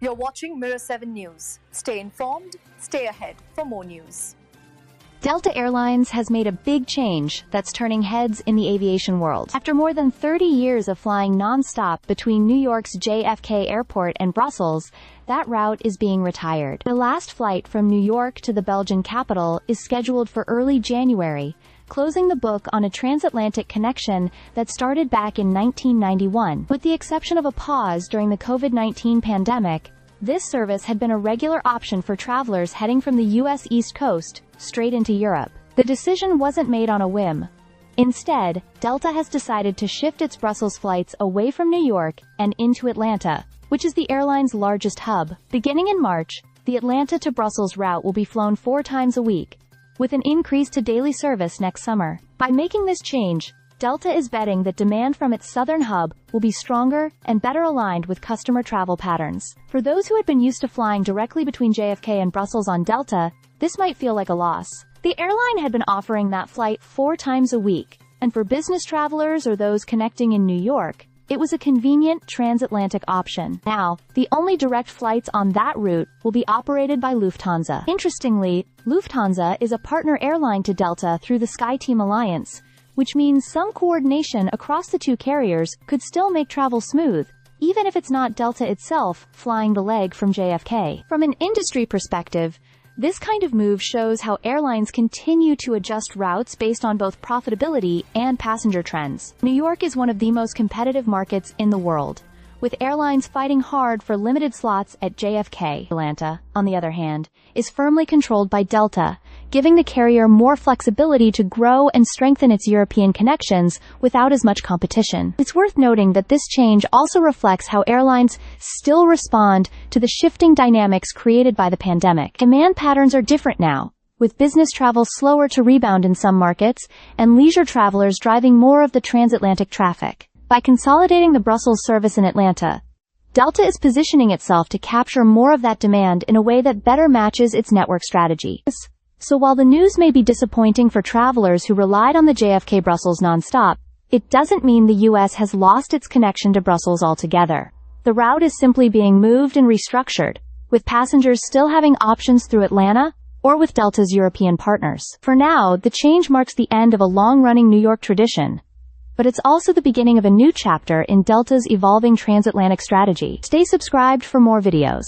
You're watching Mirror 7 News. Stay informed, stay ahead for more news. Delta Airlines has made a big change that's turning heads in the aviation world. After more than 30 years of flying non-stop between New York's JFK Airport and Brussels, that route is being retired. The last flight from New York to the Belgian capital is scheduled for early January, closing the book on a transatlantic connection that started back in 1991. With the exception of a pause during the COVID-19 pandemic, this service had been a regular option for travelers heading from the U.S. East Coast straight into Europe. The decision wasn't made on a whim. Instead, Delta has decided to shift its Brussels flights away from New York and into Atlanta, which is the airline's largest hub. Beginning in March, the Atlanta to Brussels route will be flown 4 times a week, with an increase to daily service next summer. By making this change, Delta is betting that demand from its southern hub will be stronger and better aligned with customer travel patterns. For those who had been used to flying directly between JFK and Brussels on Delta, this might feel like a loss. The airline had been offering that flight 4 times a week, and for business travelers or those connecting in New York, it was a convenient transatlantic option. Now, the only direct flights on that route will be operated by Lufthansa. Interestingly, Lufthansa is a partner airline to Delta through the SkyTeam Alliance, which means some coordination across the two carriers could still make travel smooth, even if it's not Delta itself flying the leg from JFK. From an industry perspective, this kind of move shows how airlines continue to adjust routes based on both profitability and passenger trends. New York is one of the most competitive markets in the world, with airlines fighting hard for limited slots at JFK. Atlanta, on the other hand, is firmly controlled by Delta, giving the carrier more flexibility to grow and strengthen its European connections without as much competition. It's worth noting that this change also reflects how airlines still respond to the shifting dynamics created by the pandemic. Demand patterns are different now, with business travel slower to rebound in some markets and leisure travelers driving more of the transatlantic traffic. By consolidating the Brussels service in Atlanta, Delta is positioning itself to capture more of that demand in a way that better matches its network strategy. So while the news may be disappointing for travelers who relied on the JFK-Brussels nonstop, it doesn't mean the U.S. has lost its connection to Brussels altogether. The route is simply being moved and restructured, with passengers still having options through Atlanta or with Delta's European partners. For now, the change marks the end of a long-running New York tradition, but it's also the beginning of a new chapter in Delta's evolving transatlantic strategy. Stay subscribed for more videos.